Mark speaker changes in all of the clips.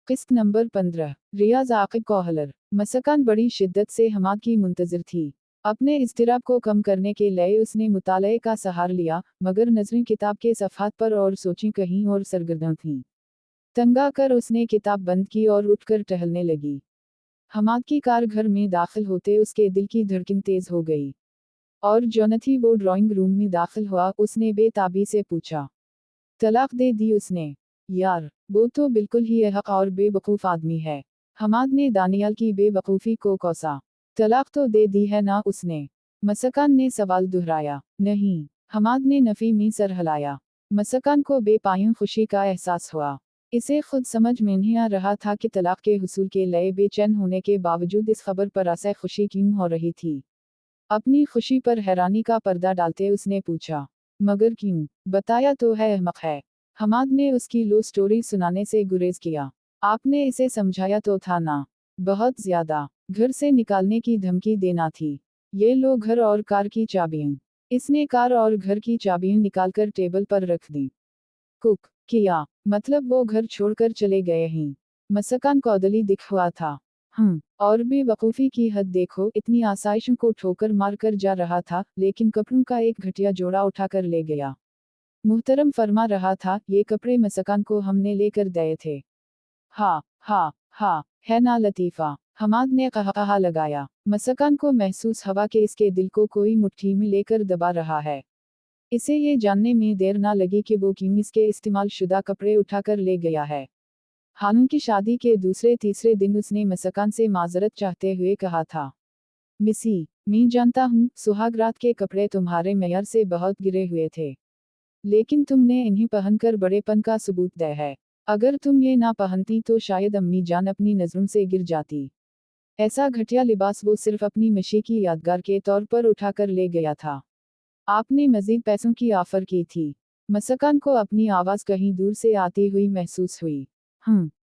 Speaker 1: किस्त नंबर 15। रियाज आकिब कोहलर। मसकान बड़ी शिद्दत से हमाद की मुंतजिर थी। अपने इज़्तिराब को कम करने के लिए उसने मुताले का सहारा लिया, मगर नज़रें किताब के सफ़हात पर और सोचें कहीं और सरगर्म थीं। तंगा कर उसने किताब बंद की और उठकर टहलने लगी। हमाद की कार घर में दाखिल होते उसके दिल की धड़कन तेज हो गई। और जौनथी वो ड्राइंग रूम में दाखिल हुआ, उसने बेताबी से पूछा, तलाक दे दी उसने? यार, वो तो बिल्कुल ही अहक और बेवकूफ़ आदमी है। हमाद ने दानियाल की बेवकूफ़ी को कोसा। तलाक तो दे दी है ना उसने? मसकान ने सवाल दोहराया। नहीं। हमाद ने नफ़ी में सर हिलाया। मसकान को बेपायूं खुशी का एहसास हुआ। इसे खुद समझ में नहीं आ रहा था कि तलाक के हुसूल के लिए बेचैन होने के बावजूद इस खबर पर ऐसे खुशी क्यों हो रही थी। अपनी खुशी पर हैरानी का पर्दा डालते उसने पूछा, मगर क्यों? बताया तो है अहमक है। हमाद ने उसकी लो स्टोरी सुनाने से गुरेज किया। आपने इसे समझाया तो था ना? बहुत ज्यादा। घर से निकालने की धमकी देना थी। ये लो घर और कार की चाबियां। इसने कार और घर की चाबियां निकालकर टेबल पर रख दी। कुक किया, मतलब वो घर छोड़कर चले गए हैं। मसकान कौदली दिख हुआ था। और भी वकूफ़ी की हद देखो, इतनी आसाइशों को ठोकर मार कर जा रहा था, लेकिन कपड़ों का एक घटिया जोड़ा उठाकर ले गया। मुहतरम फरमा रहा था, ये कपड़े मसकान को हमने लेकर दिए थे। हा, है ना लतीफ़ा? हमाद ने कहा लगाया। मसकान को महसूस हवा के इसके दिल को कोई मुट्ठी में लेकर दबा रहा है। इसे ये जानने में देर ना लगी कि वो क्यों इसके इस्तेमाल शुदा कपड़े उठाकर ले गया है। हालांकि शादी के दूसरे तीसरे दिन उसने मसकान से माजरत चाहते हुए कहा था, मिसी, मैं जानता हूँ सुहागरात के कपड़े तुम्हारे मेयर से बहुत गिरे हुए थे, लेकिन तुमने इन्हें पहनकर बड़ेपन का सबूत दिया है। अगर तुम ये ना पहनती तो शायद अम्मी जान अपनी नज़रों से गिर जाती। ऐसा घटिया लिबास वो सिर्फ अपनी मशी की यादगार के तौर पर उठाकर ले गया था। आपने मजीद पैसों की ऑफर की थी। मसकान को अपनी आवाज़ कहीं दूर से आती हुई महसूस हुई।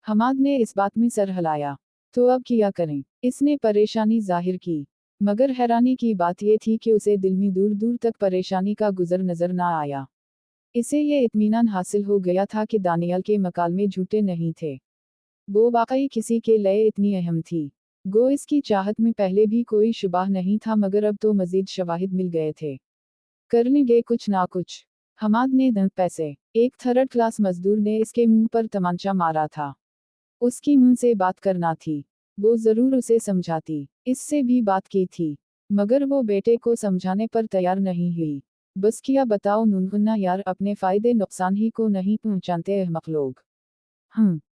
Speaker 1: हमाद ने इस बात में सर हिलाया। तो अब क्या करें? इसने परेशानी जाहिर की। मगर हैरानी की बात यह थी कि उसे दिल में दूर दूर तक परेशानी का गुजर नजर ना आया। इसे ये इत्मीनान हासिल हो गया था कि दानियाल के मकालमे झूठे नहीं थे। वो वाकई किसी के लिए इतनी अहम थी। गो इसकी चाहत में पहले भी कोई शुबाह नहीं था, मगर अब तो मजीद शवाहिद मिल गए थे। करने गए कुछ ना कुछ। हमाद ने दंत पैसे। एक थर्ड क्लास मजदूर ने इसके मुंह पर तमाचा मारा था। उसकी मुंह से बात करना थी। वो जरूर उसे समझाती। इससे भी बात की थी। मगर वो बेटे को समझाने पर तैयार नहीं हुई। बस क्या बताओ नुनगुन्ना यार, अपने फायदे नुकसान ही को नहीं पहचानते अहमक लोग।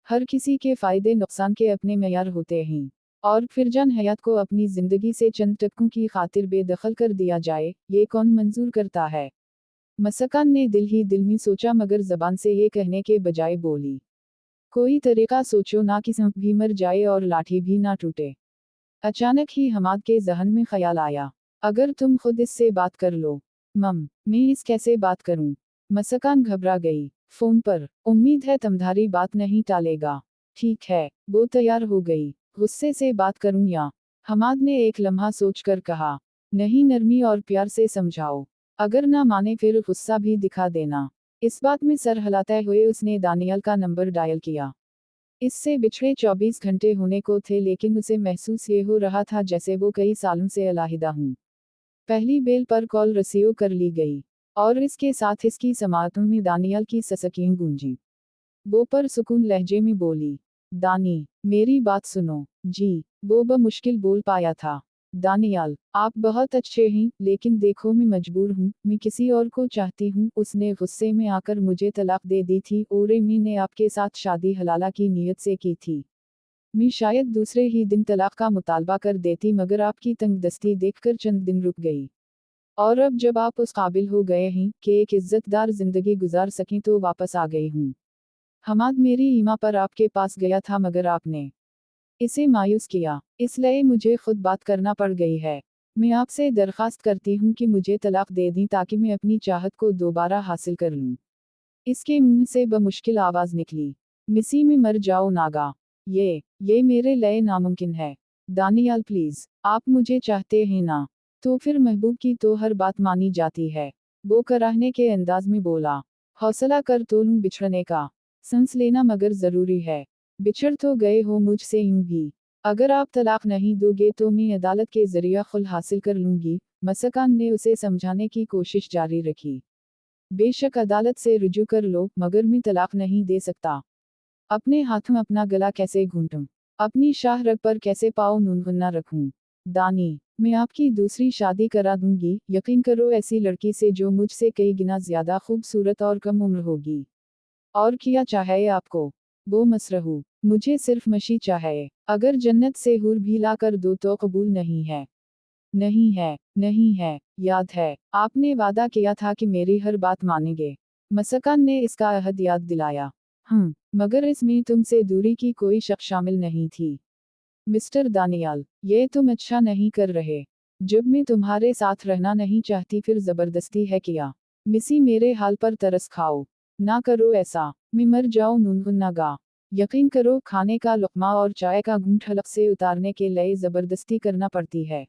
Speaker 1: हर किसी के फायदे नुकसान के अपने मेयार होते हैं। और फिर जान हयात को अपनी जिंदगी से चंद टक्कों की खातिर बेदखल कर दिया जाए, ये कौन मंजूर करता है? मसकान ने दिल ही दिल में सोचा, मगर जबान से ये कहने के बजाय बोली, कोई तरीका सोचो ना कि सांप भी मर जाए और लाठी भी ना टूटे। अचानक ही हमाद के जहन में ख्याल आया, अगर तुम खुद इससे बात कर लो। मैं इस कैसे बात करूं? मसकान घबरा गई। फोन पर, उम्मीद है तुम्हारी बात नहीं टालेगा। ठीक है। वो तैयार हो गई। गुस्से से बात करूं या? हमाद ने एक लम्हा सोचकर कहा, नहीं, नरमी और प्यार से समझाओ। अगर ना माने फिर गुस्सा भी दिखा देना। इस बात में सर हिलाते हुए उसने दानियल का नंबर डायल किया। इससे बिछड़े 24 घंटे होने को थे, लेकिन उसे महसूस ये हो रहा था जैसे वो कई सालों से अलहदा हूँ। पहली बेल पर कॉल रिसीव कर ली गई। और इसके साथ इसकी समातों में दानियल की ससकियां गूंजी। वो पर सुकून लहजे में बोली, दानी, मेरी बात सुनो। जी। वो मुश्किल बोल पाया था। दानियाल, आप बहुत अच्छे हैं, लेकिन देखो मैं मजबूर हूँ, मैं किसी और को चाहती हूँ। उसने गुस्से में आकर मुझे तलाक दे दी थी और मैं ने आपके साथ शादी हलाला की नीयत से की थी। मैं शायद दूसरे ही दिन तलाक का मुतालबा कर देती, मगर आपकी तंगदस्ती देखकर चंद दिन रुक गई। और अब जब आप उस काबिल हो गए हैं कि एक इज्जतदार जिंदगी गुजार सकें तो वापस आ गई हूँ। हमाद मेरी ईमा पर आपके पास गया था, मगर आपने इसे मायूस किया, इसलिए मुझे खुद बात करना पड़ गई है। मैं आपसे दरखास्त करती हूँ कि मुझे तलाक दे दें ताकि मैं अपनी चाहत को दोबारा हासिल कर लूँ। इसके मुंह से बमुश्किल आवाज निकली, मिसी में मर जाओ नागा। ये मेरे लिए नामुमकिन है। दानियाल प्लीज, आप मुझे चाहते हैं ना? तो फिर महबूब की तो हर बात मानी जाती है। वो कराहने के अंदाज में बोला, हौसला कर तो लूं बिछड़ने का। सांस लेना मगर जरूरी है। बिछड़ तो गए हो मुझसे यूं भी, अगर आप तलाक नहीं दोगे तो मैं अदालत के जरिए खुल हासिल कर लूंगी। मसकान ने उसे समझाने की कोशिश जारी रखी। बेशक अदालत से रुजू कर लो, मगर मैं तलाक नहीं दे सकता। अपने हाथों अपना गला कैसे घूंटूं, अपनी शाह रग पर कैसे पाँव नूनगुन्ना रखूं। दानी, मैं आपकी दूसरी शादी करा दूंगी, यकीन करो ऐसी लड़की से जो मुझसे कई गुना ज्यादा खूबसूरत और कम उम्र होगी। और क्या चाहिए आपको? वो मसरहू, मुझे सिर्फ मशी चाहिए, अगर जन्नत से हूर भी ला कर दो तो कबूल नहीं है। नहीं है, नहीं है, याद है, आपने वादा किया था कि मेरी हर बात मानेंगे। मसकान ने इसका अहद याद दिलाया। मगर इसमें तुमसे दूरी की कोई शक शामिल नहीं थी। मिस्टर दानियाल, ये तुम अच्छा नहीं कर रहे। जब मैं तुम्हारे साथ रहना नहीं चाहती फिर जबरदस्ती है किया। मिसी मेरे हाल पर तरस खाओ। ना करो ऐसा, मैं मर जाऊं नूनगुन्ना गा। यकीन करो खाने का लुक़मा और चाय का घूंट हलक से उतारने के लिए जबरदस्ती करना पड़ती है।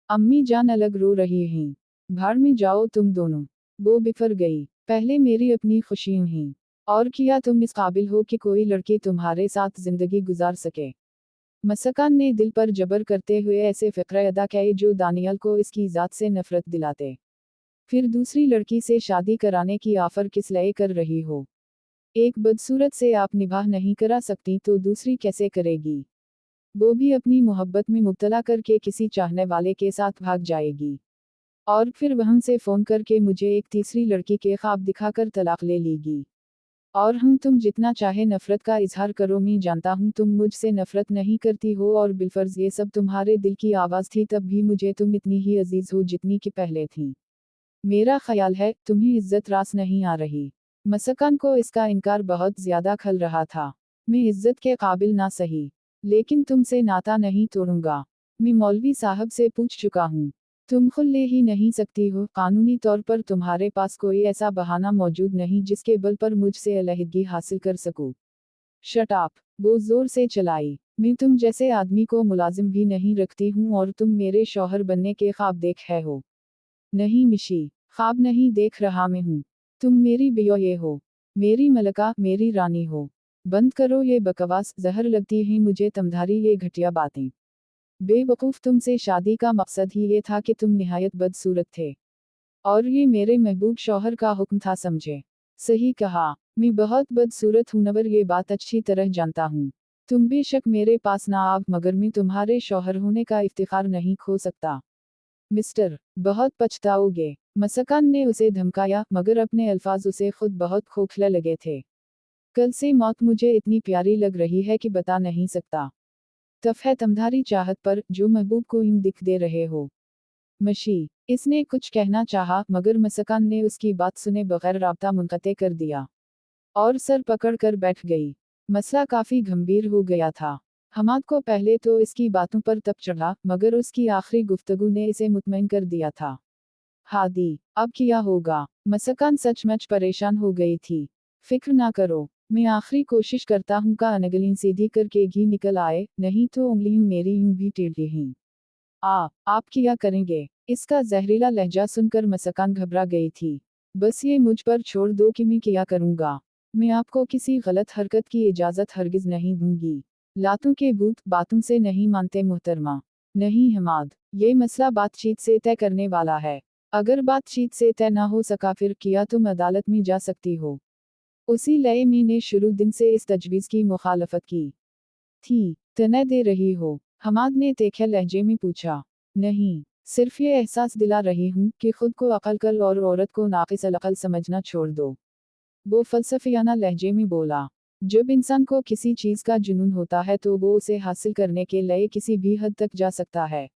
Speaker 1: अम्मी जान अलग रो रही हैं। भाड़ में जाओ तुम दोनों। वो बिफर गई। पहले मेरी अपनी खुशियां हैं। और क्या तुम इस काबिल हो कि कोई लड़की तुम्हारे साथ जिंदगी गुजार सके? मसकान ने दिल पर जबर करते हुए ऐसे फ़िक्र अदा किए जो दानियल को इसकी ज़ात से नफरत दिलाते। फिर दूसरी लड़की से शादी कराने की ऑफर किस लिए कर रही हो? एक बदसूरत से आप निभाह नहीं करा सकती तो दूसरी कैसे करेगी? वो भी अपनी मोहब्बत में मुब्तला करके किसी चाहने वाले के साथ भाग जाएगी। और फिर वहां से फ़ोन करके मुझे एक तीसरी लड़की के ख्वाब दिखाकर तलाक ले लेगी। और तुम जितना चाहे नफरत का इजहार करो, मैं जानता हूँ तुम मुझसे नफरत नहीं करती हो और बिलफर्ज ये सब तुम्हारे दिल की आवाज़ थी, तब भी मुझे तुम इतनी ही अजीज हो जितनी कि पहले थी। मेरा ख्याल है तुम्हें इज्जत रास नहीं आ रही। मसकान को इसका इनकार बहुत ज्यादा खल रहा था। मैं इज्जत के काबिल ना सही, लेकिन तुमसे नाता नहीं तोड़ूंगा। मैं मौलवी साहब से पूछ चुका हूँ, तुम खुद ले ही नहीं सकती हो। कानूनी तौर पर तुम्हारे पास कोई ऐसा बहाना मौजूद नहीं जिसके बल पर मुझसे अलहदगी हासिल कर सकूं। शट अप, वो जोर से चलाई। मैं तुम जैसे आदमी को मुलाजिम भी नहीं रखती हूँ और तुम मेरे शौहर बनने के ख्वाब देखे हो। नहीं मिशी, ख्वाब नहीं देख रहा मैं हूँ। तुम मेरी बियोये हो, मेरी मलका, मेरी रानी हो। बंद करो ये बकवास, जहर लगती है मुझे तुम्हारी ये घटिया बातें। बेवकूफ़, तुमसे शादी का मकसद ही ये था कि तुम निहायत बदसूरत थे। और ये मेरे महबूब शौहर का हुक्म था, समझे? सही कहा, मैं बहुत बदसूरत हूं नवर, ये बात अच्छी तरह जानता हूँ। तुम बेशक मेरे पास ना आओ, मगर मैं तुम्हारे शौहर होने का इफ्तिखार नहीं खो सकता। मिस्टर, बहुत पछताओगे। मसकान ने उसे धमकाया, मगर अपने अल्फाज उसे खुद बहुत खोखले लगे थे। कल से मौत मुझे इतनी प्यारी लग रही है कि बता नहीं सकता। तफ है तुम्हारी चाहत पर, जो महबूब को यूं दिख दे रहे हो। मशी, इसने कुछ कहना चाहा, मगर मसकान ने उसकी बात सुने बगैर राब्ता मुनक़ते कर दिया और सर पकड़ कर बैठ गई। मसला काफी गंभीर हो गया था। हमाद को पहले तो इसकी बातों पर तप चढ़ा, मगर उसकी आखिरी गुफ्तगू ने इसे मुतमईन कर दिया था। हादी, अब क्या होगा? मसकान सचमुच परेशान हो गई थी। फिक्र ना करो, मैं आखिरी कोशिश करता हूँ का अनगलिन सीधी करके घी निकल आए, नहीं तो उंगलियां मेरी यूं भी टेढ़ी हैं। आप क्या करेंगे? इसका जहरीला लहजा सुनकर मसकान घबरा गई थी। बस ये मुझ पर छोड़ दो कि मैं क्या करूँगा। मैं आपको किसी गलत हरकत की इजाज़त हरगिज नहीं दूंगी। लातों के भूत बातों से नहीं मानते मुहतरमा। नहीं हमाद, ये मसला बातचीत से तय करने वाला है। अगर बातचीत से तय ना हो सका फिर किया तुम अदालत में जा सकती हो। उसी लय में ने शुरू दिन से इस तजवीज़ की मुखालफत की थी। तने दे रही हो? हमाद ने तीखे लहजे में पूछा। नहीं, सिर्फ ये एहसास दिला रही हूँ कि खुद को अकल और औरत को नाक़िस अल-अक़ल समझना छोड़ दो। वो फलसफियाना लहजे में बोला। जब इंसान को किसी चीज़ का जुनून होता है तो वो उसे हासिल करने के लिए किसी भी हद तक जा सकता है।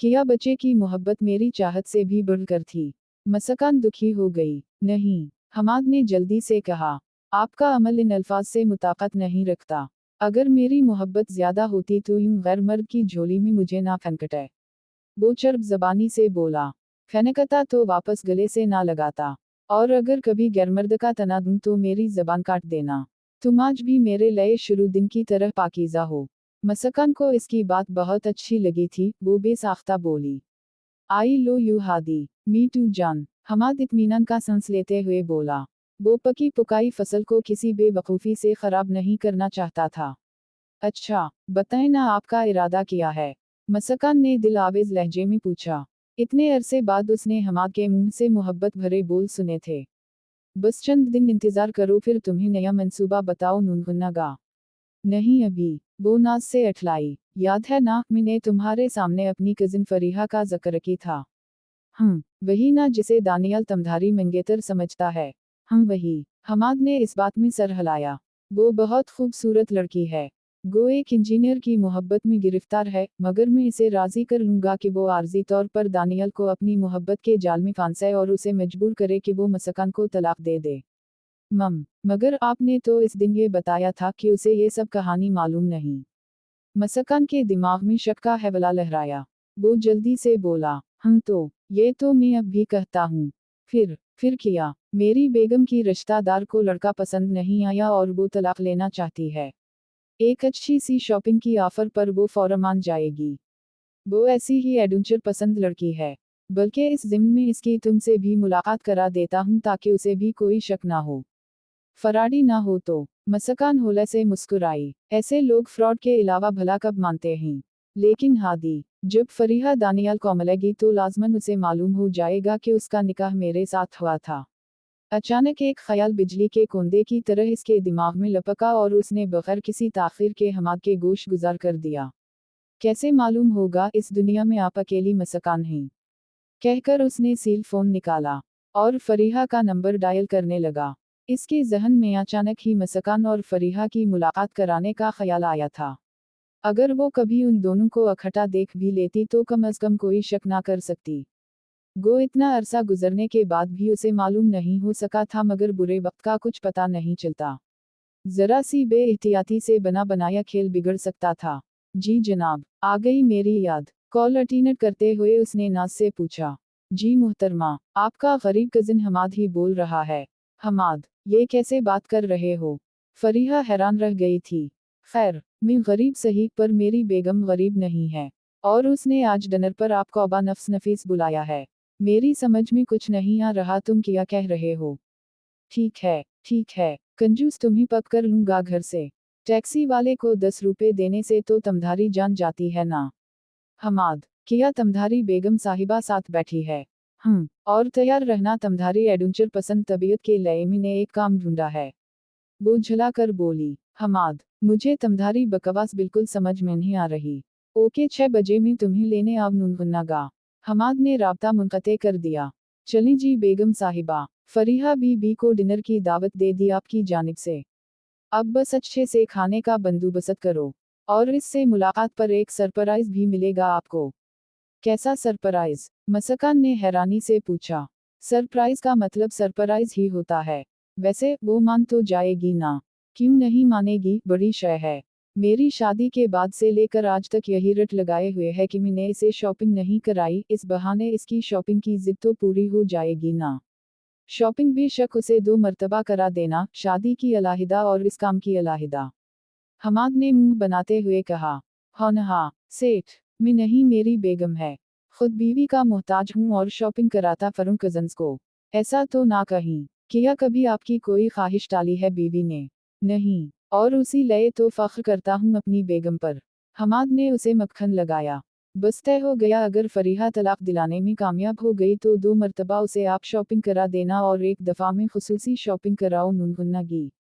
Speaker 1: किया बच्चे की मोहब्बत मेरी चाहत से भी बढ़कर थी। मसकान दुखी हो गई। नहीं, हमाद ने जल्दी से कहा, आपका अमल इन अल्फाज से मुताक़त नहीं रखता। अगर मेरी मोहब्बत ज्यादा होती तो यूं गैर मर्द की झोली में मुझे ना फेंकटे। वो चर्ब जबानी से बोला। फेंकता तो वापस गले से ना लगाता। और अगर कभी गैरमर्द का तना दूं तो मेरी जबान काट देना। तुम आज भी मेरे लिए शुरू दिन की तरह पाकीज़ा हो। मसकान को इसकी बात बहुत अच्छी लगी थी, वो बेसाख्ता बोली। आई लो यू हादी, मी टू जान। हमाद इत्मीनान का सांस लेते हुए बोला। वो पकी पुकाई फसल को किसी बेवकूफ़ी से खराब नहीं करना चाहता था। अच्छा, बताएं ना आपका इरादा क्या है? मसकान ने दिल आवेज लहजे में पूछा। इतने अरसे बाद उसने हमाद के मुंह से मोहब्बत भरे बोल सुने थे। बस चंद दिन इंतजार करो फिर तुम्हें नया मंसूबा बताओ नुनगुन्नागा। नहीं अभी, वो नाज से अठलाई। याद है ना, मैंने तुम्हारे सामने अपनी कजिन फरीहा का जिक्र की था। वही ना जिसे दानियाल तमधारी मंगेतर समझता है। वही। हमाद ने इस बात में सर हिलाया। वो बहुत खूबसूरत लड़की है। गो एक इंजीनियर की मोहब्बत में गिरफ्तार है, मगर मैं इसे राजी कर लूंगा कि वो आर्जी तौर पर दानियाल को अपनी मोहब्बत के जाल में फांसे और उसे मजबूर करे कि वो मसकान को तलाक दे दे। मगर आपने तो इस दिन ये बताया था कि उसे ये सब कहानी मालूम नहीं। मसकान के दिमाग में शक का हैवला लहराया। वो जल्दी से बोला, तो ये तो मैं अब भी कहता हूँ। फिर किया। मेरी बेगम की रिश्तेदार को लड़का पसंद नहीं आया और वो तलाक लेना चाहती है। एक अच्छी सी शॉपिंग की ऑफर पर वो फौरन मान जाएगी। वो ऐसी ही एडवेंचर पसंद लड़की है। बल्कि इस जिम्न में इसकी तुमसे भी मुलाकात करा देता हूँ ताकि उसे भी कोई शक ना हो। फराडी ना हो तो। मसकान होले से मुस्कुराई। ऐसे लोग फ्रॉड के अलावा भला कब मानते हैं। लेकिन हादी, जब फरीहा दानियाल को मिलेगी तो लाजमन उसे मालूम हो जाएगा कि उसका निकाह मेरे साथ हुआ था। अचानक एक ख्याल बिजली के कोंदे की तरह इसके दिमाग में लपका और उसने बगैर किसी ताखिर के हमाद के गोश गुजार कर दिया। कैसे मालूम होगा इस दुनिया में आप अकेली मसकान हैं? कहकर उसने सील फोन निकाला और फरीहा का नंबर डायल करने लगा। इसके जहन में अचानक ही मसकान और फरीहा की मुलाकात कराने का ख्याल आया था। अगर वो कभी उन दोनों को इकट्ठा देख भी लेती तो कम अज कम कोई शक ना कर सकती। गो इतना अरसा गुजरने के बाद भी उसे मालूम नहीं हो सका था, मगर बुरे वक्त का कुछ पता नहीं चलता। जरा सी बेएहतियाती से बना बनाया खेल बिगड़ सकता था। जी जनाब, आ गई मेरी याद। कॉल अटेंड करते हुए उसने नाज से पूछा। जी मुहतरमा, आपका गरीब कजिन हमाद ही बोल रहा है। हमाद, ये कैसे बात कर रहे हो? फरीहा हैरान रह गई थी। खैर, मैं गरीब सही पर मेरी बेगम गरीब नहीं है। और उसने आज डिनर पर आपको अबा नफ्स नफीस बुलाया है। मेरी समझ में कुछ नहीं आ रहा तुम क्या कह रहे हो। ठीक है, कंजूस तुम्ही पक कर लूंगा घर से। टैक्सी वाले को 10 रुपए देने से तो तमधारी जान जाती है ना। हमाद, किया तमधारी बेगम साहिबा साथ बैठी है। और तैयार रहना, तमधारी एडवेंचर पसंद तबीयत के लय में ने एक काम ढूंढा है। वो झला कर बोली। हमाद, मुझे तमधारी बकवास बिल्कुल समझ में नहीं आ रही। ओके 6 बजे में तुम्हें लेने आव नुनगुन्नागा। हमाद ने राब्ता मुनक़ते कर दिया। चली जी बेगम साहिबा, फरीहा बीबी को डिनर की दावत दे दी आपकी जानिब से। अब बस अच्छे से खाने का बंदोबस्त करो। और इससे मुलाकात पर एक सरप्राइज भी मिलेगा आपको। कैसा सरप्राइज? मसकान ने हैरानी से पूछा। सरप्राइज का मतलब सरप्राइज ही होता है। वैसे वो मान तो जाएगी ना? क्यों नहीं मानेगी, बड़ी शय है। मेरी शादी के बाद से लेकर आज तक यही रट लगाए हुए है कि मैंने इसे शॉपिंग नहीं कराई, इस बहाने इसकी शॉपिंग की जिद तो पूरी हो जाएगी ना। शॉपिंग बेशक उसे 2 मर्तबा करा देना, शादी की अलहदा और इस काम की अलहदा। हमाद ने मुंह बनाते हुए कहा। हाँ सेठ, मैं नहीं, मेरी बेगम है। खुद बीवी का मोहताज हूँ और शॉपिंग कराता फरूं कजन्स को। ऐसा तो ना कहीं। किया कभी आपकी कोई ख्वाहिश टाली है बीवी ने? नहीं, और उसी लए तो फख्र करता हूँ अपनी बेगम पर। हमाद ने उसे मक्खन लगाया। बस तय हो गया, अगर फरीहा तलाक दिलाने में कामयाब हो गई तो 2 मर्तबा उसे आप शॉपिंग करा देना और एक दफ़ा में खुसूसी शॉपिंग कराओ नुनगुन्नागी।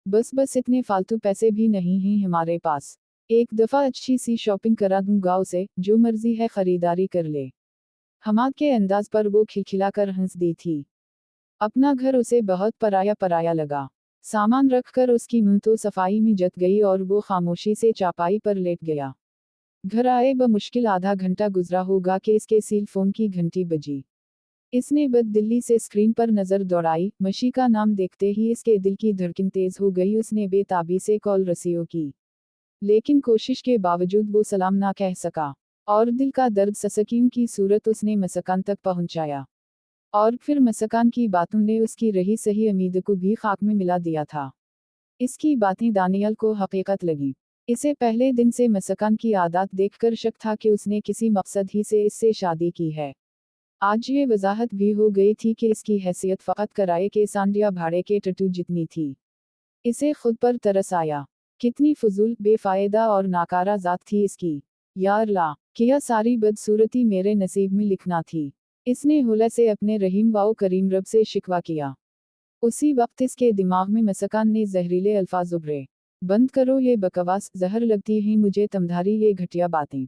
Speaker 1: बस इतने फालतू पैसे भी नहीं हैं हमारे पास। एक दफ़ा अच्छी सी शॉपिंग करा दूंगा उसे, जो मर्जी है खरीदारी कर ले। हमाद के अंदाज पर वो खिलखिलाकर हंस दी थी। अपना घर उसे बहुत पराया पराया लगा। सामान रखकर उसकी मुंह तो सफाई में जत गई और वो खामोशी से चापाई पर लेट गया। घर आए मुश्किल आधा घंटा गुजरा होगा कि इसके सील फोन की घंटी बजी। इसने बद दिल्ली से स्क्रीन पर नजर दौड़ाई, मशी का नाम देखते ही इसके दिल की धड़कन तेज हो गई। उसने बेताबी से कॉल रसीव की, लेकिन कोशिश के बावजूद वो सलाम ना कह सका। और दिल का दर्द ससकीन की सूरत उसने मसकान तक पहुंचाया। और फिर मसकान की बातों ने उसकी रही सही उम्मीद को भी खाक में मिला दिया था। इसकी बातें दानियाल को हकीकत लगी। इसे पहले दिन से मसकान की आदत देखकर शक था कि उसने किसी मकसद ही से इससे शादी की है। आज ये वजाहत भी हो गई थी कि इसकी हैसियत फ़कत किराए के सांडिया भाड़े के टटू जितनी थी। इसे खुद पर तरस आया। कितनी फजूल, बेफायदा और नाकारा जात थी इसकी। या अल्लाह, किया सारी बदसूरती मेरे नसीब में लिखना थी। इसने हुला से अपने रहीम वाओ करीम रब से शिकवा किया। उसी वक्त इसके दिमाग में मसकान ने जहरीले अल्फाज उभरे। बंद करो ये बकवास, जहर लगती हैं मुझे तुम्हारी ये घटिया बातें।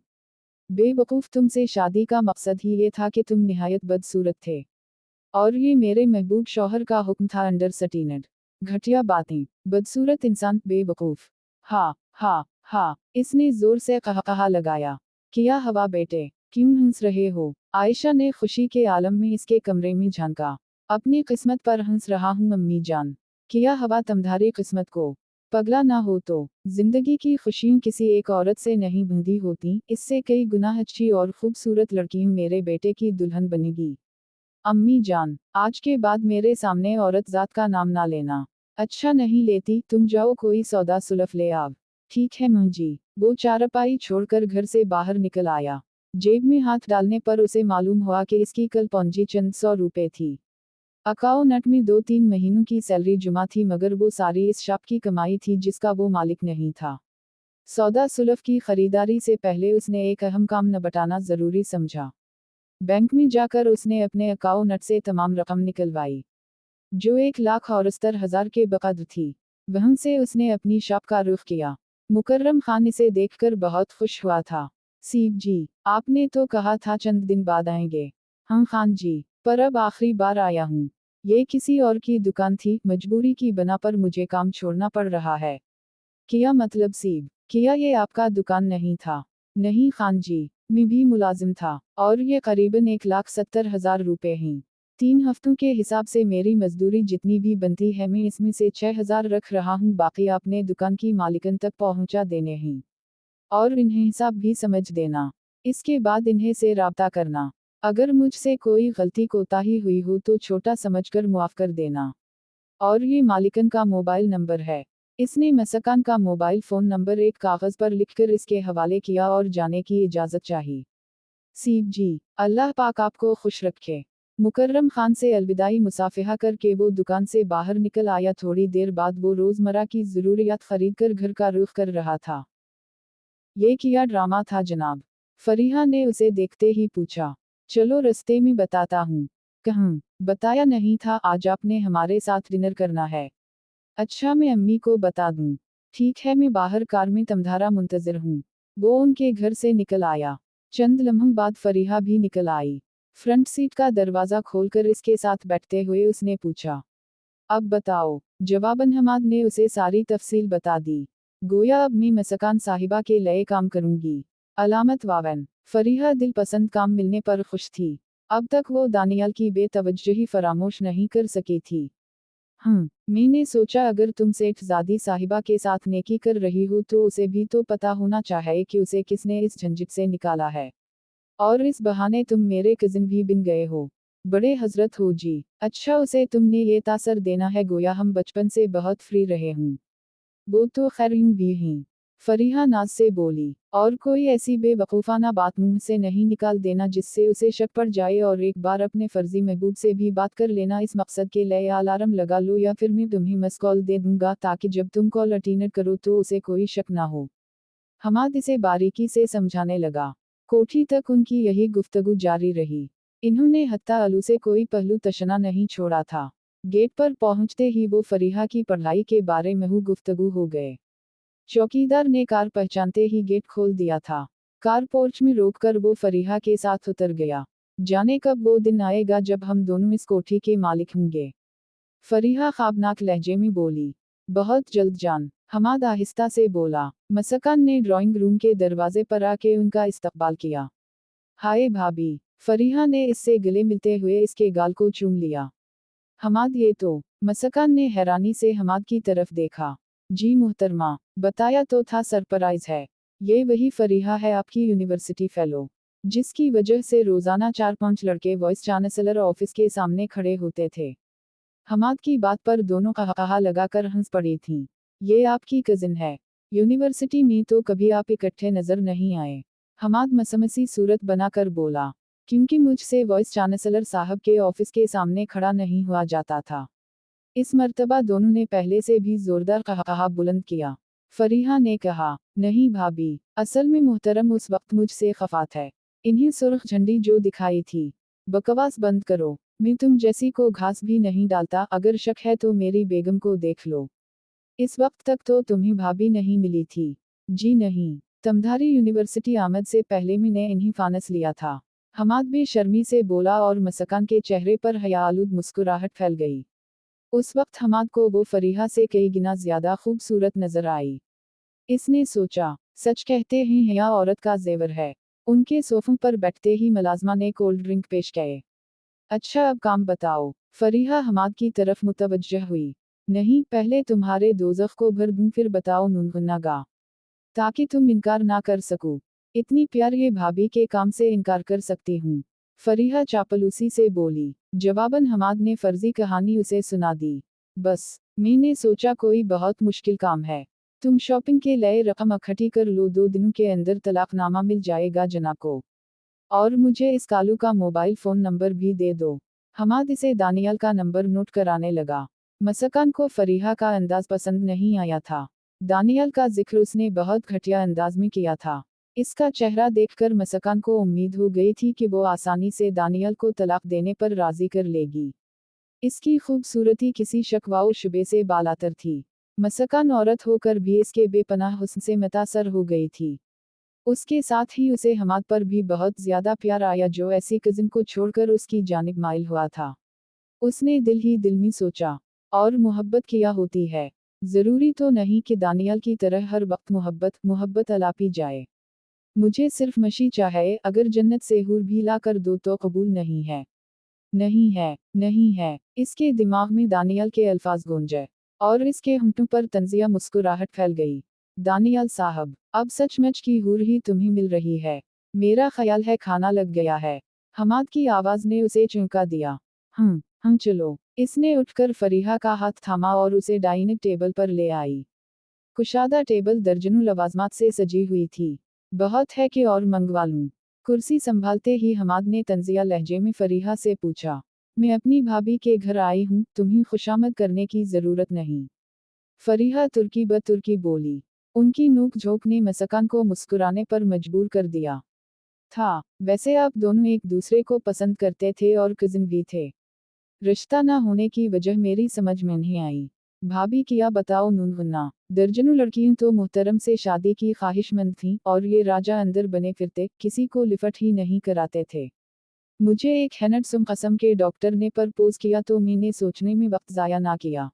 Speaker 1: बेवकूफ़, तुमसे शादी का मकसद ही ये था कि तुम निहायत बदसूरत थे, और ये मेरे महबूब शौहर का हुक्म था अंडर सटीनड। घटिया बातें, बदसूरत इंसान, बेवकूफ़। हा हा हा, इसने जोर से कहा लगाया। किया हवा बेटे, क्यों हंस रहे हो? आयशा ने खुशी के आलम में इसके कमरे में झांका। अपनी किस्मत पर हंस रहा हूँ अम्मी जान। किया हवा तुम्हारी किस्मत को पगला ना हो तो। जिंदगी की खुशियाँ किसी एक औरत से नहीं बंधी होती, इससे कई गुना अच्छी और खूबसूरत लड़की मेरे बेटे की दुल्हन बनेगी। अम्मी जान, आज के बाद मेरे सामने औरत जात का नाम ना लेना। अच्छा नहीं लेती, तुम जाओ कोई सौदा सुलफ ले आओ। ठीक है मां जी। वो चारपाई छोड़कर घर से बाहर निकल आया। जेब में हाथ डालने पर उसे मालूम हुआ कि इसकी कल पूंजी चंद 100 रुपए थी। अकाउंट में 2-3 महीनों की सैलरी जमा थी, मगर वो सारी इस शॉप की कमाई थी जिसका वो मालिक नहीं था। सौदा सुलफ की खरीदारी से पहले उसने एक अहम काम निपटाना जरूरी समझा। बैंक में जाकर उसने अपने अकाउंट से तमाम रकम निकलवाई, जो 1,68,000 के बकद्र थी। वहां से उसने अपनी शॉप का रुख किया। मुकर्रम खान इसे देखकर बहुत खुश हुआ था। सीब जी, आपने तो कहा था चंद दिन बाद आएंगे। हाँ खान जी, पर अब आखिरी बार आया हूँ। ये किसी और की दुकान थी, मजबूरी की बना पर मुझे काम छोड़ना पड़ रहा है। किया मतलब सीब, किया ये आपका दुकान नहीं था? नहीं खान जी, मैं भी मुलाजिम था, और ये करीबन 1,70,000 रुपए हैं। 3 हफ्तों के हिसाब से मेरी मजदूरी जितनी भी बनती है मैं इसमें से 6,000 रख रहा हूँ, बाकी आपने दुकान की मालिकन तक पहुँचा देने हैं। और इन्हें हिसाब भी समझ देना। इसके बाद इन्हें से राब्ता करना। अगर मुझसे कोई गलती कोताही हुई हो तो छोटा समझकर मुआफ कर देना। और ये मालिकन का मोबाइल नंबर है। इसने मसकान का मोबाइल फ़ोन नंबर एक कागज़ पर लिखकर इसके हवाले किया और जाने की इजाज़त चाही। सीब जी, अल्लाह पाक आपको खुश रखे। मुकर्रम खान से अलविदाई मुसाफिहा करके वो दुकान से बाहर निकल आया। थोड़ी देर बाद वो रोज़मर्रा की ज़रूरियात खरीद कर घर का रुख कर रहा था। ये किया ड्रामा था जनाब? फरीहा ने उसे देखते ही पूछा। चलो रास्ते में बताता हूँ। कहूँ, बताया नहीं था आज आपने हमारे साथ डिनर करना है? अच्छा मैं अम्मी को बता दूँ। ठीक है मैं बाहर कार में तुम्हारा मुंतज़िर हूँ। वो उनके घर से निकल आया। चंद लम्हों बाद फरीहा भी निकल आई। फ्रंट सीट का दरवाज़ा खोलकर इसके साथ बैठते हुए उसने पूछा, अब बताओ। जवाबन हमाद ने उसे सारी तफसील बता दी। गोया अब मैं मसकान साहिबा के लिए काम करूंगी। अलामत वावन। फरीहा दिल पसंद काम मिलने पर खुश थी। अब तक वो दानियाल की बेतवज्जही फरामोश नहीं कर सकी थी। मैंने सोचा अगर तुम सेठजादी साहिबा के साथ नेकी कर रही हो तो उसे भी तो पता होना चाहिए कि उसे किसने इस झंझट से निकाला है। और इस बहाने तुम मेरे कजिन भी बन गए हो। बड़े हजरत हो जी। अच्छा उसे तुमने ये तासर देना है गोया हम बचपन से बहुत फ्री रहे हूँ। वो तो खैर यूं भी हैं। फरीहा नाज से बोली, और कोई ऐसी बेवकूफ़ाना बात मुंह से नहीं निकाल देना जिससे उसे शक पड़ जाए, और एक बार अपने फर्जी महबूब से भी बात कर लेना। इस मकसद के लिए अलार्म लगा लो या फिर मैं तुम्हें मिस कॉल दे दूंगा ताकि जब तुम कॉल अटेंड करो तो उसे कोई शक ना हो। हमाद इसे बारीकी से समझाने लगा। कोठी तक उनकी यही गुफ्तगू जारी रही। इन्होंने हत्ता अलू से कोई पहलू तशना नहीं छोड़ा था। गेट पर पहुंचते ही वो फरीहा की पढ़ाई के बारे में गुफ्तगू हो गए। चौकीदार ने कार पहचानते ही गेट खोल दिया था। कार पोर्च में रोककर वो फरीहा के साथ उतर गया। जाने कब वो दिन आएगा जब हम दोनों इस कोठी के मालिक होंगे। फरीहा ख्वाबनाक लहजे में बोली। बहुत जल्द जान, हमाद आहिस्ता से बोला। मसकान ने ड्राइंग रूम के दरवाजे पर आके उनका इस्तकबाल किया। हाय भाभी। फरीहा ने इससे गले मिलते हुए इसके गाल को चूम लिया। हमाद ये तो। मसकान ने हैरानी से हमाद की तरफ देखा। जी मुहतरमा, बताया तो था सरप्राइज है। ये वही फरीहा है आपकी यूनिवर्सिटी फेलो, जिसकी वजह से रोजाना 4-5 लड़के वाइस चांसलर ऑफिस के सामने खड़े होते थे। हमाद की बात पर दोनों कहा लगाकर हंस पड़ी थीं। ये आपकी कजिन है? यूनिवर्सिटी में तो कभी आप इकट्ठे नजर नहीं आए। हमाद मसमसी सूरत बनाकर बोला, क्योंकि मुझसे वाइस चांसलर साहब के ऑफिस के सामने खड़ा नहीं हुआ जाता था। इस मर्तबा दोनों ने पहले से भी जोरदार कहा बुलंद किया। फरीहा ने कहा, नहीं भाभी, असल में मुहतरम उस वक्त मुझसे खफा है। इन्हीं सुर्ख झंडी जो दिखाई थी। बकवास बंद करो, मैं तुम जैसी को घास भी नहीं डालता, अगर शक है तो मेरी बेगम को देख लो। इस वक्त तक तो तुम्हें भाभी नहीं मिली थी। जी नहीं, तमधारी यूनिवर्सिटी आमद से पहले मैंने इन्हीं फानस लिया था। हमाद बेशर्मी से बोला और मसकान के चेहरे पर हयाआलूद मुस्कुराहट फैल गई। उस वक्त हमाद को वो फरीहा से कई गुना ज्यादा खूबसूरत नजर आई। इसने सोचा, सच कहते हैं हया औरत का जेवर है। उनके सोफों पर बैठते ही मुलाजमा ने कोल्ड ड्रिंक पेश किए। अच्छा अब काम बताओ। फरीहा हमाद की तरफ मुतवज्जह हुई। नहीं, पहले तुम्हारे दोज़ख को भर दूं फिर बताओ नुनगुन्नागा, ताकि तुम इनकार ना कर सको। इतनी प्यार ये भाभी के काम से इनकार कर सकती हूँ। फरीहा चापलूसी से बोली। जवाबन हमाद ने फर्जी कहानी उसे सुना दी। बस, मैंने सोचा कोई बहुत मुश्किल काम है। तुम शॉपिंग के लिए रकम इकट्ठी कर लो, 2 दिनों के अंदर तलाकनामा मिल जाएगा जनाब को। और मुझे इस कालू का मोबाइल फोन नंबर भी दे दो। हमाद इसे दानियाल का नंबर नोट कराने लगा। मसकान को फरीहा का अंदाज पसंद नहीं आया था। दानियाल का जिक्र उसने बहुत घटिया अंदाज में किया था। इसका चेहरा देखकर मसकान को उम्मीद हो गई थी कि वो आसानी से दानियाल को तलाक देने पर राजी कर लेगी। इसकी खूबसूरती किसी शक व शुबे से बालातर थी। मसकान औरत होकर भी इसके बेपनाह हुस्न से मुतासर हो गई थी। उसके साथ ही उसे हमाद पर भी बहुत ज्यादा प्यार आया जो ऐसी कजिन को छोड़कर उसकी जानिब माइल हुआ था। उसने दिल ही दिल में सोचा, और मोहब्बत किया होती है। जरूरी तो नहीं कि दानियाल की तरह हर वक्त मोहब्बत अलापी जाए। मुझे सिर्फ मशी चाहिए, अगर जन्नत से हूर भी ला कर दो तो कबूल नहीं है। नहीं है, नहीं है। इसके दिमाग में दानियाल के अल्फाज गूंजे, और इसके होंठों पर तंजिया मुस्कुराहट फैल गई। दानियाल साहब, अब सचमुच की हूर ही तुम्हें मिल रही है। मेरा ख्याल है खाना लग गया है। हमाद की आवाज ने उसे चौंका दिया। हम चलो। इसने उठकर फरीहा का हाथ थामा और उसे डाइनिंग टेबल पर ले आई। कुशादा टेबल दर्जनों लवाजमात से सजी हुई थी। बहुत है कि और मंगवा लूं? कुर्सी संभालते ही हमाद ने तंजिया लहजे में फरीहा से पूछा। मैं अपनी भाभी के घर आई हूँ, तुम्हें खुशामद करने की जरूरत नहीं। फरीहा तुर्की ब तुर्की बोली। उनकी नोक झोंक ने मसकान को मुस्कुराने पर मजबूर कर दिया था। वैसे आप दोनों एक दूसरे को पसंद करते थे और कजिन भी थे। रिश्ता ना होने की वजह मेरी समझ में नहीं आई। भाभी किया बताओ नुनगुन्ना। दर्जनों लड़कियां तो मुहतरम से शादी की ख्वाहिशमंद थीं, और ये राजा अंदर बने फिरते, किसी को लिफट ही नहीं कराते थे। मुझे एक हैंडसम कस्म के डॉक्टर ने प्रपोज किया तो मैंने सोचने में वक्त ज़ाया ना किया।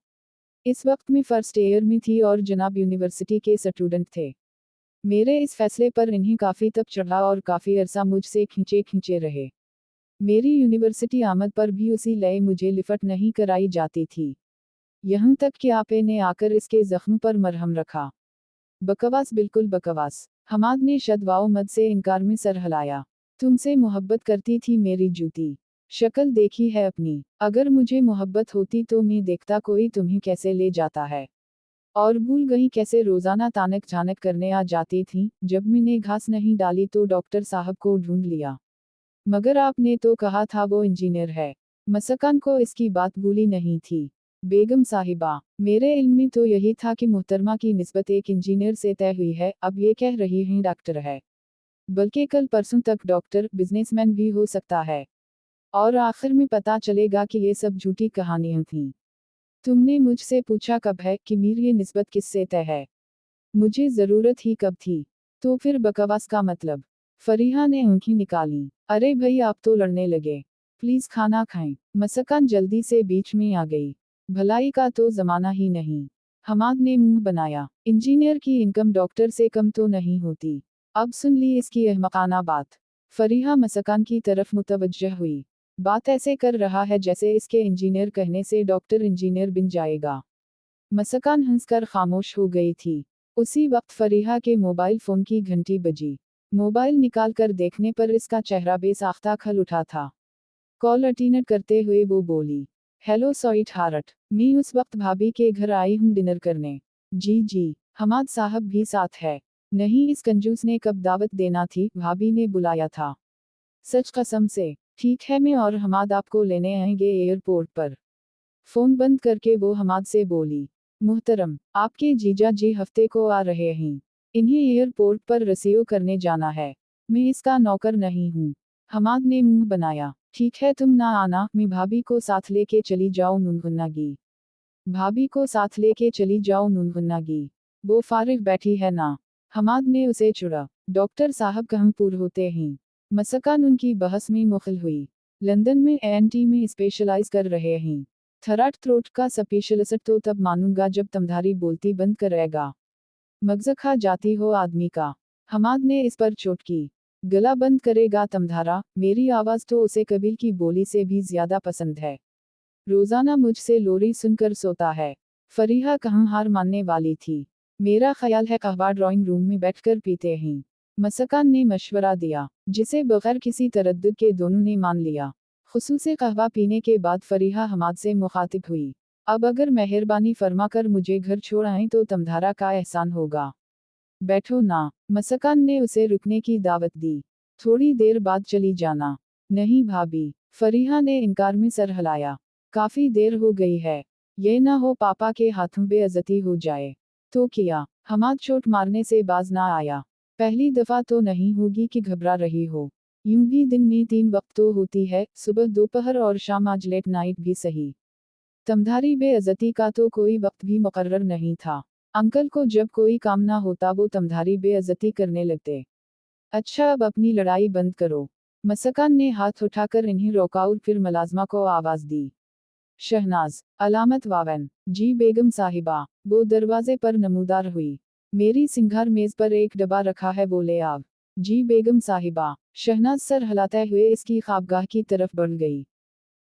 Speaker 1: इस वक्त मैं फर्स्ट ईयर में थी और जनाब यूनिवर्सिटी के स्टूडेंट थे। मेरे इस फैसले पर इन्हें काफ़ी तब चढ़ा और काफ़ी अरसा मुझसे खींचे खींचे रहे। मेरी यूनिवर्सिटी आमद पर भी उसी लय मुझे लिफट नहीं कराई जाती थी। यहाँ तक कि आपे ने आकर इसके जख्म पर मरहम रखा। बकवास, बिल्कुल बकवास। हमाद ने शदवाओ मद से इनकार में सर हिलाया। तुमसे मोहब्बत करती थी मेरी जूती। शक्ल देखी है अपनी। अगर मुझे मोहब्बत होती तो मैं देखता कोई तुम्हें कैसे ले जाता है। और भूल गई कैसे रोजाना तानक झानक करने आ जाती थी। जब मैंने घास नहीं डाली तो डॉक्टर साहब को ढूंढ लिया। मगर आपने तो कहा था वो इंजीनियर है। मसकान को इसकी बात भूली नहीं थी। बेगम साहिबा, मेरे इल्म में तो यही था कि मुहतरमा की निस्बत एक इंजीनियर से तय हुई है, अब ये कह रही हैं डॉक्टर है। बल्कि कल परसों तक डॉक्टर, बिजनेसमैन भी हो सकता है। और आखिर में पता चलेगा कि ये सब झूठी कहानियां थीं। तुमने मुझसे पूछा कब है कि मीर ये निस्बत किससे तय है। मुझे जरूरत ही कब थी। तो फिर बकवास का मतलब। फरीहा ने आंखें निकाली। अरे भाई, आप तो लड़ने लगे। प्लीज खाना खाएं। मसकान जल्दी से बीच में आ गई। भलाई का तो जमाना ही नहीं। हमाद ने मुंह बनाया। इंजीनियर की इनकम डॉक्टर से कम तो नहीं होती। अब सुन ली इसकी अहमकाना बात। फरीहा मसकान की तरफ मुतवज्जह हुई। बात ऐसे कर रहा है जैसे इसके इंजीनियर कहने से डॉक्टर इंजीनियर बन जाएगा। मसकान हंसकर खामोश हो गई थी। उसी वक्त फरीहा के मोबाइल फोन की घंटी बजी। मोबाइल निकाल कर देखने पर इसका चेहरा बेसाख्ता खल उठा था। कॉल अटेंड करते हुए वो बोली, हेलो स्वीट हार्ट, मैं उस वक्त भाभी के घर आई हूँ डिनर करने। जी, हमाद साहब भी साथ है। नहीं, इस कंजूस ने कब दावत देना थी, भाभी ने बुलाया था। सच कसम से। ठीक है, मैं और हमाद आपको लेने आएंगे एयरपोर्ट पर। फोन बंद करके वो हमाद से बोली, मुहतरम, आपके जीजा जी हफ्ते को आ रहे हैं। इन्हें एयरपोर्ट पर रिसीव करने जाना है। मैं इसका नौकर नहीं हूँ। हमाद ने मुंह बनाया। ठीक है, तुम ना आना, मैं भाभी को साथ लेके चली जाओ नुनगुन्नागी। भाभी को साथ लेके चली जाओ नुनगुन्नागी। वो फारिग बैठी है ना। हमाद ने उसे चुड़ा। डॉक्टर साहब कहाँ पूर होते हैं। मसकान उनकी बहस में मुखल हुई। लंदन में एएनटी में स्पेशलाइज कर रहे हैं। थ्रोट थ्रोट का स्पेशलिस्ट तो तब मानूंगा जब तमधारी बोलती बंद करेगा। मगज़ खा जाती हो आदमी का। हमाद ने इस पर चोट की। गला बंद करेगा तमधारा, मेरी आवाज़ तो उसे कबील की बोली से भी ज्यादा पसंद है। रोजाना मुझसे लोरी सुनकर सोता है। फरीहा कहाँ हार मानने वाली थी। मेरा ख्याल है कहवा ड्राइंग रूम में बैठकर पीते हैं। मसकान ने मशवरा दिया, जिसे बगैर किसी तरद्दुद के दोनों ने मान लिया। खुसूसे कहवा पीने के बाद फरीहा हमाद से मुखातिब हुई। अब अगर मेहरबानी फरमाकर मुझे घर छोड़ आए तो तमधारा का एहसान होगा। बैठो ना। मसकान ने उसे रुकने की दावत दी। थोड़ी देर बाद चली जाना। नहीं भाभी। फरीहा ने इनकार में सर हिलाया। काफी देर हो गई है। ये ना हो पापा के हाथों बेइज्जती हो जाए। तो किया। हमाद चोट मारने से बाज ना आया। पहली दफा तो नहीं होगी कि घबरा रही हो। यूं भी दिन में 3 वक्त तो होती है, सुबह दोपहर और शाम, आज लेट नाइट भी सही। तमधारी बेइज्जती का तो कोई वक्त भी मुकर्रर नहीं था। अंकल को जब कोई काम ना होता वो तमधारी बेइज्जती करने लगते। अच्छा, अब अपनी लड़ाई बंद करो। मसकान ने हाथ उठाकर इन्हें रोका और फिर मुलाजमा को आवाज दी। शहनाज, अलामत वावन। जी बेगम साहिबा। वो दरवाजे पर नमूदार हुई। मेरी सिंगार मेज पर एक डब्बा रखा है, वो ले आव। जी बेगम साहिबा। शहनाज सर हिलाते हुए इसकी ख्वाबगाह की तरफ बढ़ गई।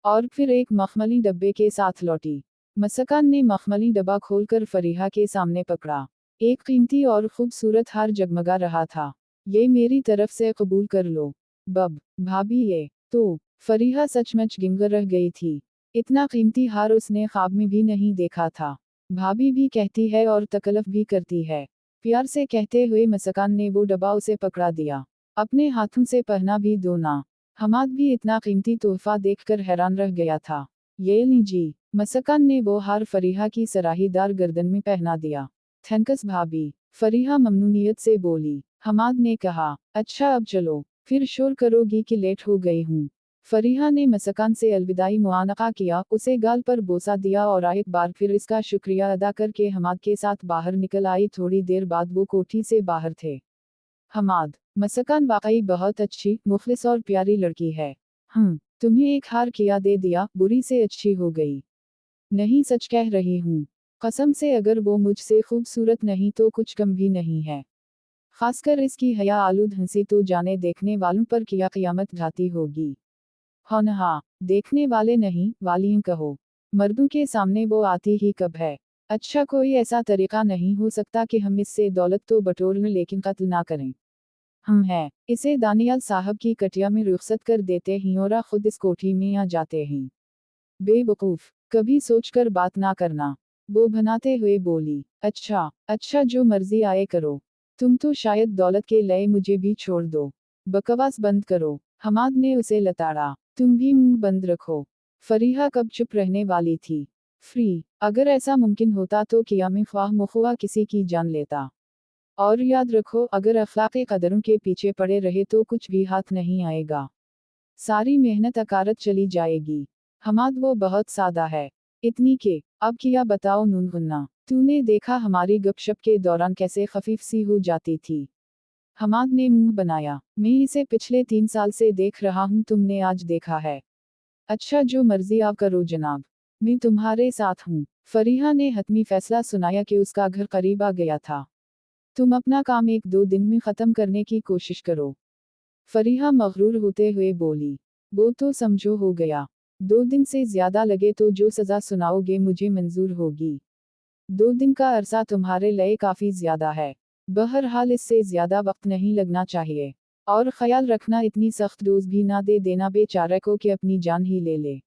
Speaker 1: और फिर एक मखमली डब्बे के साथ लौटी। मसकान ने मखमली डब्बा खोलकर फरीहा के सामने पकड़ा। एक कीमती और खूबसूरत हार जगमगा रहा था। ये मेरी तरफ से कबूल कर लो। बब, भाभी ये तो। फरीहा सचमुच गिंग रह गई थी। इतना कीमती हार उसने ख्वाब में भी नहीं देखा था। भाभी भी कहती है और तकल्लुफ भी करती है। प्यार से कहते हुए मसकान ने वो डब्बा उसे पकड़ा दिया। अपने हाथों से पहना भी दो ना। हमाद भी इतना कीमती तोहफा देखकर हैरान रह गया था। ये लीजिए। मसकान ने वो हार फरीहा की सराहीदार गर्दन में पहना दिया। थैंक्स भाभी। फरीहा ममनूनियत से बोली। हमाद ने कहा, अच्छा अब चलो, फिर शोर करोगी कि लेट हो गई हूँ। फरीहा ने मसकान से अलविदाई मुआनका किया, उसे गाल पर बोसा दिया और एक बार फिर इसका शुक्रिया अदा करके हमाद के साथ बाहर निकल आई। थोड़ी देर बाद वो कोठी से बाहर थे। हमाद, मसकान वाकई बहुत अच्छी, मुखलिस और प्यारी लड़की है। तुम्हें एक हार किया दे दिया, बुरी से अच्छी हो गई। नहीं, सच कह रही हूँ। कसम से, अगर वो मुझसे खूबसूरत नहीं तो कुछ कम भी नहीं है। खासकर इसकी हया आलूद हंसी तो जाने देखने वालों पर किया क़यामत ढाती होगी। हाँ, देखने वाले नहीं, वालियों कहो। मर्दों के सामने वो आती ही कब है। अच्छा, कोई ऐसा तरीका नहीं हो सकता कि हम इससे दौलत तो बटोर लें लेकिन कत्ल ना करें। हम हैं। इसे दानियाल साहब की कटिया में रुखसत कर देते हैं और खुद इस कोठी में आ जाते हैं। बेवकूफ, कभी सोचकर बात ना करना। वो भनाते हुए बोली। अच्छा, जो मर्जी आए करो। तुम तो शायद दौलत के लिए मुझे भी छोड़ दो। बकवास बंद करो। हमाद ने उसे लताड़ा। तुम भी मुंह बंद रखो। फरीहा कब चुप रहने वाली थी। फ्री, अगर ऐसा मुमकिन होता तो कियाम ख्वाह मुख्वा किसी की जान लेता। और याद रखो, अगर अखलाक़े कदरों के पीछे पड़े रहे तो कुछ भी हाथ नहीं आएगा। सारी मेहनत अकारत चली जाएगी। हमाद, वो बहुत सादा है। इतनी के, अब किया बताओ नूनगुन्ना, तूने देखा हमारी गपशप के दौरान कैसे खफीफ सी हो जाती थी। हमाद ने मुंह बनाया। मैं इसे पिछले 3 साल से देख रहा हूँ, तुमने आज देखा है। अच्छा, जो मर्जी आप करो जनाब, मैं तुम्हारे साथ हूँ। फरीहा ने हतमी फैसला सुनाया कि उसका घर करीब आ गया था। तुम अपना काम 1-2 दिन में ख़त्म करने की कोशिश करो। फरीहा मगरूर होते हुए बोली। वो तो समझो हो गया। 2 दिन से ज्यादा लगे तो जो सज़ा सुनाओगे मुझे मंजूर होगी। 2 दिन का अरसा तुम्हारे लिए काफ़ी ज्यादा है। बहरहाल इससे ज्यादा वक्त नहीं लगना चाहिए। और ख्याल रखना, इतनी सख्त डोज भी ना दे देना बेचारे को कि अपनी जान ही ले ले।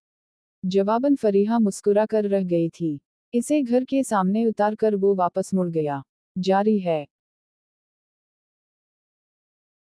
Speaker 1: जवाबन फरीहा मुस्कुरा कर रह गई थी। इसे घर के सामने उतार कर वो वापस मुड़ गया। जारी है।